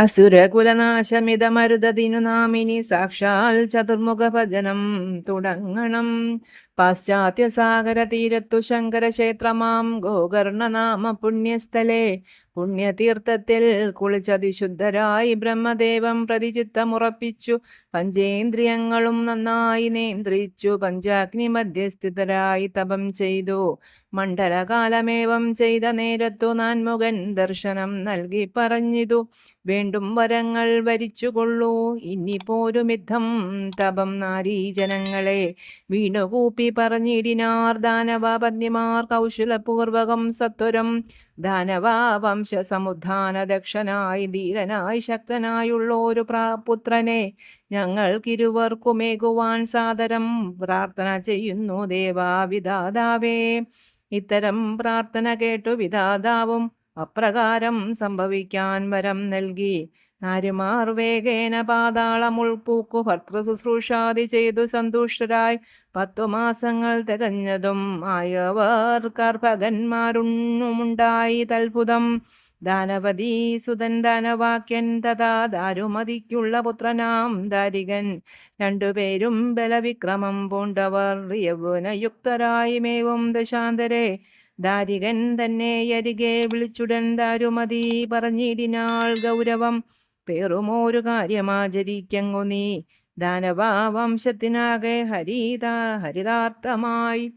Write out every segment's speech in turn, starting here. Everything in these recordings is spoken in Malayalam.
അസുരകുലനാശമിതമരുതതിനു നാമിനി സാക്ഷാൽ ചതുർമുഖ ഭജനം തുടങ്ങണം. പാശ്ചാത്യസാഗര തീരത്തു ശങ്കരക്ഷേത്രമാം ഗോകർണനാമ പുണ്യസ്ഥലേ പുണ്യതീർത്ഥത്തിൽ കുളിച്ചതിശുദ്ധരായി ബ്രഹ്മദേവം പ്രതിചിത്തമുറപ്പിച്ചു. പഞ്ചേന്ദ്രിയങ്ങളും നന്നായി നിയന്ത്രിച്ചു പഞ്ചാഗ്നി മധ്യസ്ഥിതരായി തപം ചെയ്തു. മണ്ഡലകാലമേവം ചെയ്ത നേരത്തു നാൻമുഖൻ ദർശനം നൽകി പറഞ്ഞിതു. വീണ്ടും വരങ്ങൾ വരിച്ചുകൊള്ളൂ, ഇനി പോരുമിദ്ധം തപം നാരീജനങ്ങളെ. വീണുകൂപ്പി പറഞ്ഞിടിനാർ ദാനവപത്നിമാർ കൗശലപൂർവകം സത്വരം. ദാനവാ വംശസമുദ്ധാന ദക്ഷനായി ധീരനായി ശക്തനായുള്ളൊരു പുത്രനെ ഞങ്ങൾക്കിരുവർക്കുമേകുവാൻ സാദരം പ്രാർത്ഥന ചെയ്യുന്നു ദേവാവിധാതാവേ. ഇത്തരം പ്രാർത്ഥന കേട്ടു വിധാതാവും അപ്രകാരം സംഭവിക്കാൻ വരം നൽകി. നാരിമാർ വേഗേന പാതാളമുൾപ്പൂക്കു ഭർത്തൃശുശ്രൂഷാദി ചെയ്തു സന്തുഷ്ടരായി 10 മാസങ്ങൾ തികഞ്ഞതും ആയവർ കർഭകന്മാരുണ്ടായി തത്ഭുതം. ദാനവതി സുതൻ ദാനവാക്യൻ തഥാ ദാരുമതിക്കുള്ള പുത്രനാം ദാരികൻ രണ്ടുപേരും ബലവിക്രമം പൂണ്ടവർ യൗവനയുക്തരായി മേവും ദശാന്തരെ. ദാരികൻ തന്നെ അരികെ വിളിച്ചുടൻ ദാരുമതി പറഞ്ഞിടിനാൾ ഗൗരവം പേറുമോരു കാര്യമാചരിക്കങ്ങു നീ. ദാനവാ വംശത്തിനാകെ ഹരിതാർത്ഥമായി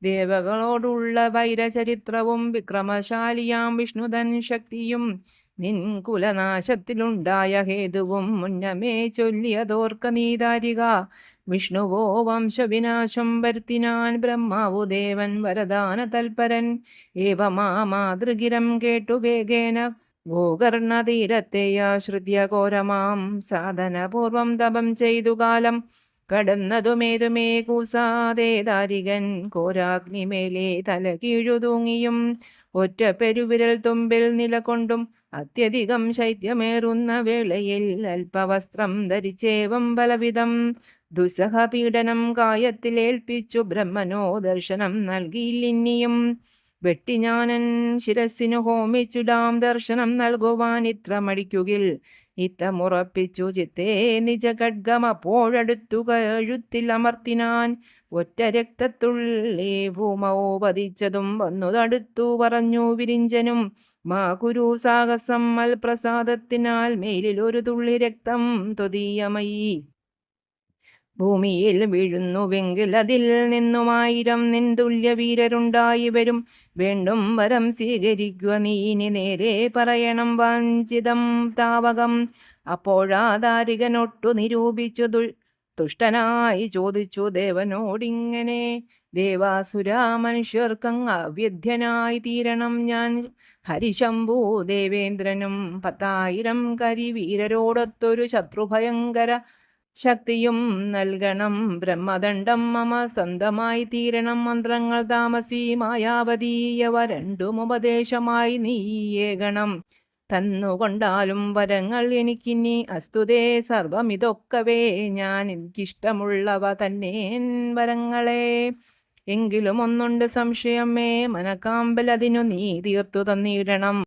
ദേവകളോടുള്ള വൈരചരിത്രവും വിക്രമശാലിയാം വിഷ്ണുതൻ ശക്തിയും നിൻ കുലനാശത്തിലുണ്ടായ ഹേതുവും മുന്നമേ ചൊല്ലിയതോർക്ക നീ ദാരിക. വിഷ്ണുവോ വംശവിനാശം വരുത്തിനാൻ ബ്രഹ്മാവു ദേവൻ വരദാന തൽപരൻ. ഏവമാ മാതൃഗിരം കേട്ടു വേഗേന ഗോകർണതീരത്തെ ആശ്രിത്യ ഘോരമാം സാധനപൂർവം തപം ചെയ്തു കാലം കടന്നതുമേതുമേ കൂസാതെ ദാരികൻ ഘോരാഗ്നിമേലെ തല കീഴു തൂങ്ങിയും ഒറ്റ പെരുവിരൽ തുമ്പിൽ നിലകൊണ്ടും അത്യധികം ശൈത്യമേറുന്ന വേളയിൽ അല്പവസ്ത്രം ധരിച്ചേവം ബലവിധം ദുസ്സഹപീഡനം കായത്തിലേൽപ്പിച്ചു ബ്രഹ്മനോ ദർശനം നൽകിയില്ലിനിയും. വെട്ടിഞ്ഞാനൻ ശിരസിനു ഹോമിച്ചിടാം ദർശനം നൽകുവാൻ ഇത്ര മടിക്കുകിൽ. ഇത്തമുറപ്പിച്ചു ചിത്തേ നിജ ഖഡ്ഗം അപ്പോഴടുത്തു കഴുത്തിൽ അമർത്തിനാൻ. ഒറ്റ രക്തത്തുള്ളി ഭൂമോ പതിച്ചതും വന്നു തടുത്തു പറഞ്ഞു വിരിഞ്ചനും മാ കുരു സാഹസം മൽപ്രസാദത്തിനാൽ മേലിലൊരു തുള്ളി രക്തം ത്വദീയമയീ ഭൂമിയിൽ വീഴുന്നുവെങ്കിൽ അതിൽ നിന്നുമായിരം നിൻതുല്യ വീരരുണ്ടായി വരും. വേണ്ടും വരം സ്വീകരിക്കുക നീ ഇനി നേരെ പറയണം വാഞ്ചിതം താവകം. അപ്പോഴാദാരികനൊട്ടു നിരൂപിച്ചു തുഷ്ടനായി ചോദിച്ചു ദേവനോടിങ്ങനെ. ദേവാസുരാ മനുഷ്യർക്കങ്ങ് അവ്യധ്യനായി തീരണം ഞാൻ. ഹരിശംഭൂ ദേവേന്ദ്രനും 10,000 കരിവീരരോടൊത്തൊരു ശത്രുഭയങ്കര ശക്തിയും നൽകണം. ബ്രഹ്മദണ്ഡം മമ സ്വന്തമായി തീരണം. മന്ത്രങ്ങൾ താമസി മായാവതീയവ രണ്ടുമുപദേശമായി നീയേകണം. തന്നുകൊണ്ടാലും വരങ്ങൾ എനിക്കിനി അസ്തുതേ സർവമിതൊക്കവേ ഞാൻ എനിക്കിഷ്ടമുള്ളവ തന്നെ വരങ്ങളെ. എങ്കിലും ഒന്നുണ്ട് സംശയമേ മനക്കാമ്പൽ അതിനു നീ തീർത്തു തന്നിടണം.